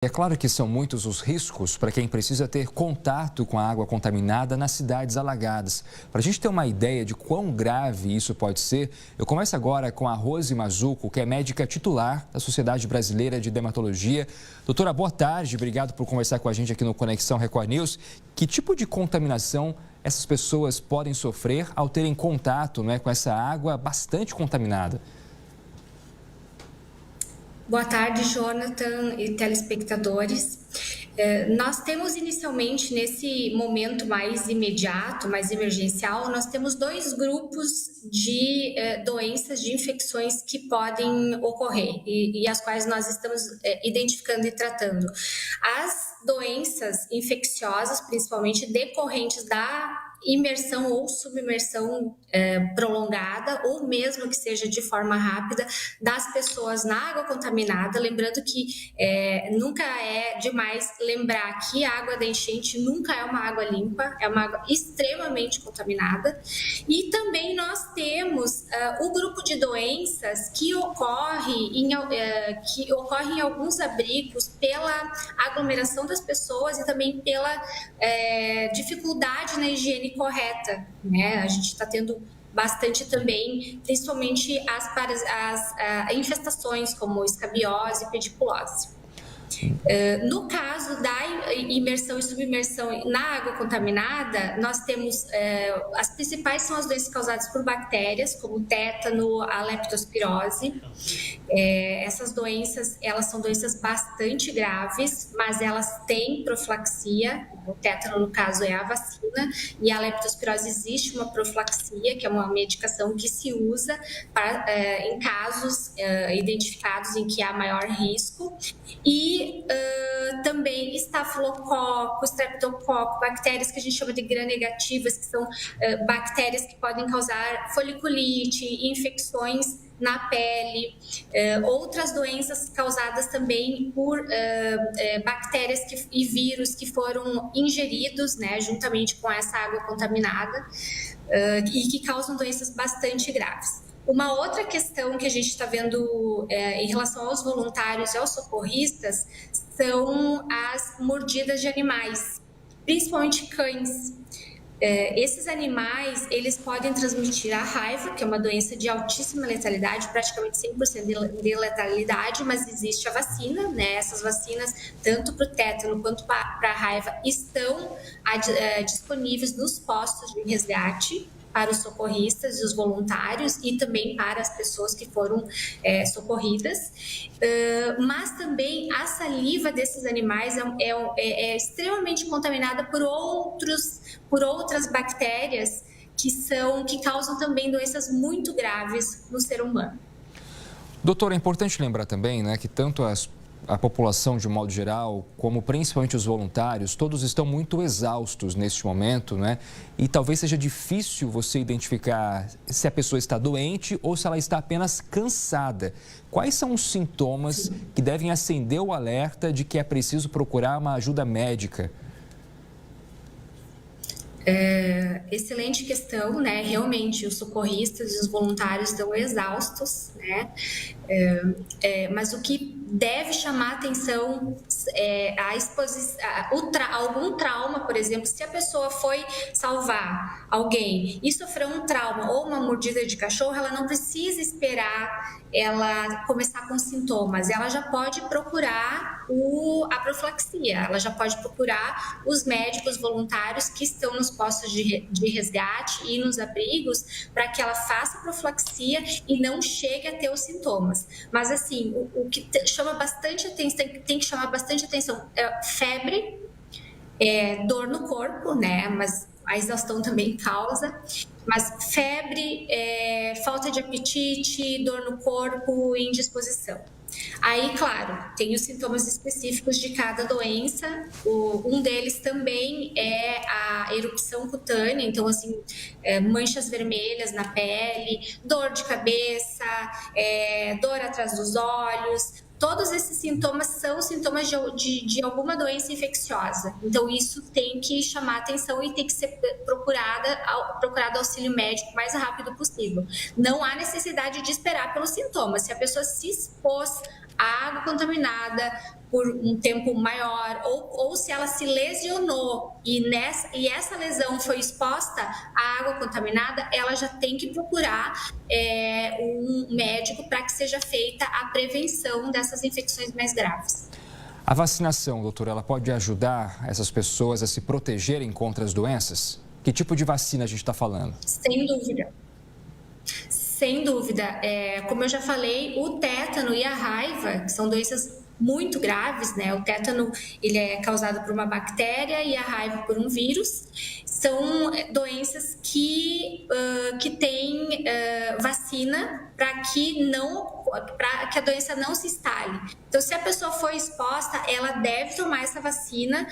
É claro que são muitos os riscos para quem precisa ter contato com a água contaminada nas cidades alagadas. Para a gente ter uma ideia de quão grave isso pode ser, eu começo agora com a Rose Mazzuco, que é médica titular da Sociedade Brasileira de Dermatologia. Doutora, boa tarde, obrigado por conversar com a gente aqui no Conexão Record News. Que tipo de contaminação essas pessoas podem sofrer ao terem contato, com essa água bastante contaminada? Boa tarde, Jonathan e telespectadores. Nós temos inicialmente, nesse momento mais imediato, mais emergencial, nós temos dois grupos de doenças, de infecções que podem ocorrer e as quais nós estamos identificando e tratando. As doenças infecciosas, principalmente decorrentes da imersão ou submersão prolongada, ou mesmo que seja de forma rápida, das pessoas na água contaminada. Lembrando que nunca é demais lembrar que a água da enchente nunca é uma água limpa, é uma água extremamente contaminada. E também nós temos o grupo de doenças que ocorre em alguns abrigos pela aglomeração das pessoas e também pela dificuldade na higiene correta, né? A gente está tendo bastante também, principalmente as infestações como escabiose e pediculose. No caso da imersão e submersão na água contaminada, nós temos, as principais são as doenças causadas por bactérias, como o tétano, a leptospirose. Essas doenças, elas são doenças bastante graves, mas elas têm profilaxia. O tétano, no caso, é a vacina, e a leptospirose existe uma profilaxia, que é uma medicação que se usa em casos identificados em que há maior risco. E também estafilococo, streptococo, bactérias que a gente chama de gram-negativas, que são bactérias que podem causar foliculite, infecções na pele, outras doenças causadas também por bactérias e vírus que foram ingeridos, né, juntamente com essa água contaminada, e que causam doenças bastante graves. Uma outra questão que a gente está vendo em relação aos voluntários e aos socorristas são as mordidas de animais, principalmente cães. Esses animais, eles podem transmitir a raiva, que é uma doença de altíssima letalidade, praticamente 100% de letalidade, mas existe a vacina, né? Essas vacinas, tanto para o tétano quanto para a raiva, estão disponíveis nos postos de resgate para os socorristas e os voluntários e também para as pessoas que foram socorridas, mas também a saliva desses animais é extremamente contaminada por outras bactérias que causam também doenças muito graves no ser humano. Doutor, é importante lembrar também, que tanto a população de um modo geral, como principalmente os voluntários, todos estão muito exaustos neste momento, E talvez seja difícil você identificar se a pessoa está doente ou se ela está apenas cansada. Quais são os sintomas que devem acender o alerta de que é preciso procurar uma ajuda médica? Excelente questão, né? Realmente os socorristas e os voluntários estão exaustos, né? Mas o que deve chamar atenção é algum trauma, por exemplo, se a pessoa foi salvar alguém e sofreu um trauma ou uma mordida de cachorro, ela não precisa esperar ela começar com sintomas, ela já pode procurar a profilaxia, ela já pode procurar os médicos voluntários que estão nos postos de resgate e nos abrigos para que ela faça a profilaxia e não chegue a ter os sintomas. Mas assim, o que chama bastante atenção, tem que chamar bastante atenção, febre, dor no corpo, né? Mas a exaustão também causa, mas febre, falta de apetite, dor no corpo e indisposição. Aí, claro, tem os sintomas específicos de cada doença. Um deles também é a erupção cutânea, então, assim, manchas vermelhas na pele, dor de cabeça, dor atrás dos olhos. Todos esses sintomas são sintomas de alguma doença infecciosa. Então, isso tem que chamar atenção e tem que ser procurado auxílio médico o mais rápido possível. Não há necessidade de esperar pelos sintomas. Se a pessoa se expôs à água contaminada, por um tempo maior, ou se ela se lesionou e essa lesão foi exposta à água contaminada, ela já tem que procurar um médico para que seja feita a prevenção dessas infecções mais graves. A vacinação, doutora, ela pode ajudar essas pessoas a se protegerem contra as doenças? Que tipo de vacina a gente está falando? Sem dúvida. Sem dúvida. Como eu já falei, o tétano e a raiva, que são doenças muito graves, né? O tétano, ele é causado por uma bactéria e a raiva por um vírus. São doenças que têm vacina para que a doença não se instale. Então, se a pessoa for exposta, ela deve tomar essa vacina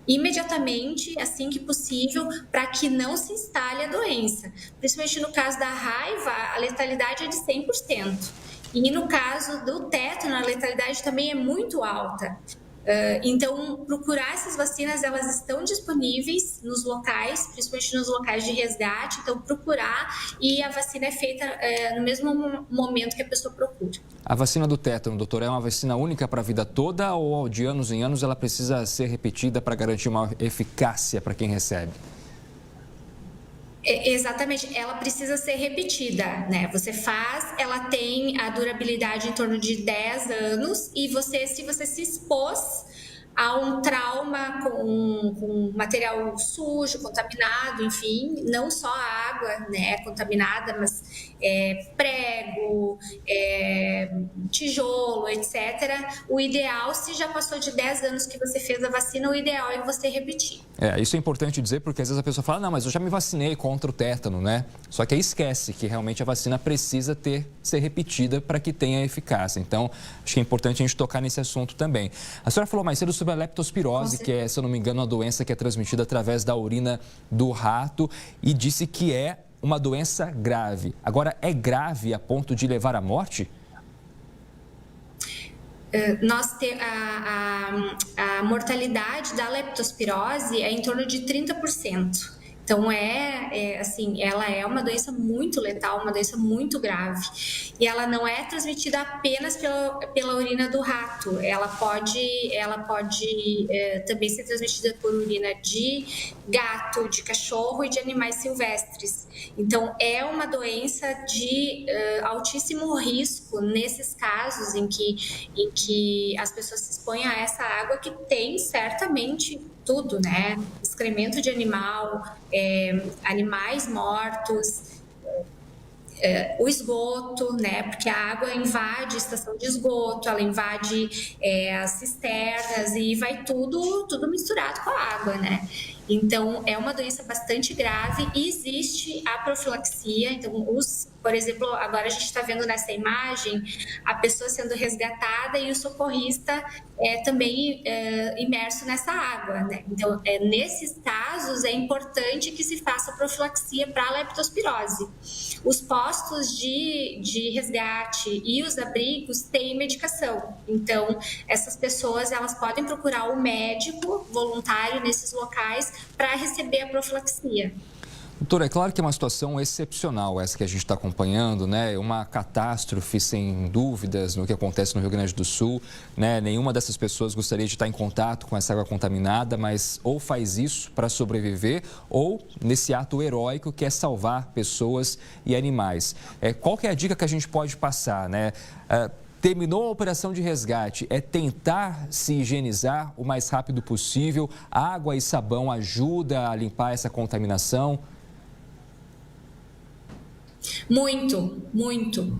imediatamente, assim que possível, para que não se instale a doença. Principalmente no caso da raiva, a letalidade é de 100%. E no caso do tétano, a letalidade também é muito alta. Então, procurar essas vacinas, elas estão disponíveis nos locais, principalmente nos locais de resgate. Então, procurar, e a vacina é feita no mesmo momento que a pessoa procura. A vacina do tétano, doutora, é uma vacina única para a vida toda ou de anos em anos ela precisa ser repetida para garantir uma eficácia para quem recebe? Exatamente, ela precisa ser repetida, né? Você faz, ela tem a durabilidade em torno de 10 anos e se você se expôs a um trauma com material sujo, contaminado, enfim, não só a água, né, contaminada, mas prego, tijolo, etc. O ideal, se já passou de 10 anos que você fez a vacina, o ideal é você repetir. Isso é importante dizer, porque às vezes a pessoa fala, não, mas eu já me vacinei contra o tétano, né? Só que aí esquece que realmente a vacina precisa ser repetida para que tenha eficácia. Então, acho que é importante a gente tocar nesse assunto também. A senhora falou mais cedo sobre a leptospirose, que é, se eu não me engano, uma doença que é transmitida através da urina do rato e disse que é uma doença grave. Agora, é grave a ponto de levar à morte? A mortalidade da leptospirose é em torno de 30%. Então, assim, ela é uma doença muito letal, uma doença muito grave. E ela não é transmitida apenas pela urina do rato. Ela pode também ser transmitida por urina de gato, de cachorro e de animais silvestres. Então, é uma doença de altíssimo risco nesses casos em que as pessoas se expõem a essa água que tem certamente tudo, né? Excremento de animal, animais mortos, o esgoto, né? Porque a água invade a estação de esgoto, ela invade as cisternas e vai tudo misturado com a água, né? Então, é uma doença bastante grave e existe a profilaxia. Então, por exemplo, agora a gente está vendo nessa imagem a pessoa sendo resgatada e o socorrista também imerso nessa água, né? Então, nesses casos, é importante que se faça profilaxia para a leptospirose. Os postos de resgate e os abrigos têm medicação. Então, essas pessoas, elas podem procurar o médico voluntário nesses locais para receber a profilaxia. Doutora, é claro que é uma situação excepcional essa que a gente está acompanhando, né? Uma catástrofe, sem dúvidas, no que acontece no Rio Grande do Sul, né? Nenhuma dessas pessoas gostaria de estar em contato com essa água contaminada, mas ou faz isso para sobreviver ou nesse ato heróico que é salvar pessoas e animais. Qual que é a dica que a gente pode passar, né? Terminou a operação de resgate, é tentar se higienizar o mais rápido possível. Água e sabão ajuda a limpar essa contaminação? Muito, muito.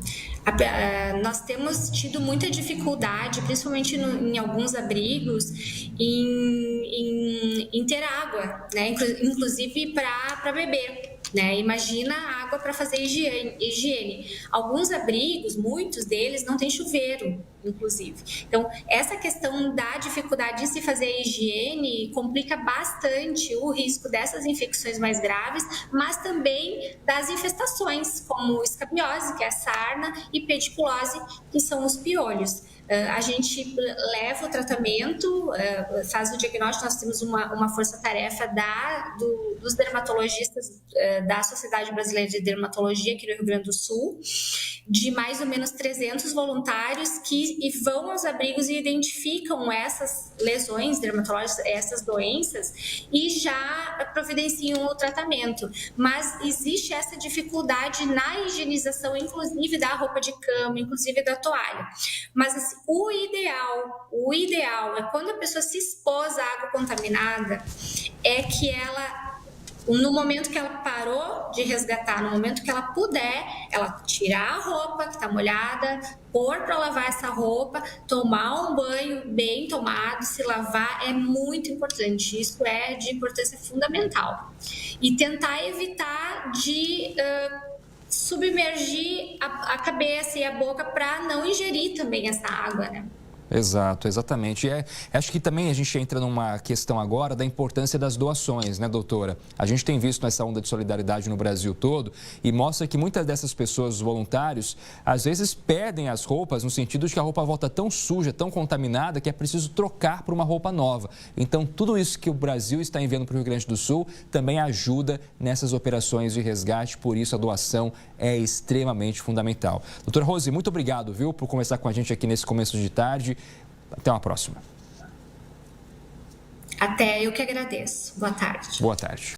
Nós temos tido muita dificuldade, principalmente em alguns abrigos, em ter água, né? Inclusive para beber. Né? Imagina a água para fazer higiene. Alguns abrigos, muitos deles, não tem chuveiro, inclusive. Então, essa questão da dificuldade de se fazer higiene complica bastante o risco dessas infecções mais graves, mas também das infestações, como escabiose, que é a sarna, e pediculose, que são os piolhos. A gente leva o tratamento, faz o diagnóstico. Nós temos uma força-tarefa dos dermatologistas da Sociedade Brasileira de Dermatologia aqui no Rio Grande do Sul, de mais ou menos 300 voluntários que vão aos abrigos e identificam essas lesões dermatológicas, essas doenças, e já providenciam o tratamento. Mas existe essa dificuldade na higienização, inclusive da roupa de cama, inclusive da toalha. Mas assim, o ideal é quando a pessoa se expôs à água contaminada, é que ela, no momento que ela parou de resgatar, no momento que ela puder, ela tirar a roupa que está molhada, pôr para lavar essa roupa, tomar um banho bem tomado, se lavar, é muito importante. Isso é de importância fundamental. E tentar evitar de submergir a cabeça e a boca para não ingerir também essa água, né? Exato, exatamente. Acho que também a gente entra numa questão agora da importância das doações, né, doutora? A gente tem visto essa onda de solidariedade no Brasil todo e mostra que muitas dessas pessoas, os voluntários, às vezes perdem as roupas no sentido de que a roupa volta tão suja, tão contaminada, que é preciso trocar por uma roupa nova. Então, tudo isso que o Brasil está enviando para o Rio Grande do Sul também ajuda nessas operações de resgate, por isso a doação é extremamente fundamental. Doutora Rose, muito obrigado, viu, por conversar com a gente aqui nesse começo de tarde. Até uma próxima. Até, eu que agradeço. Boa tarde. Boa tarde.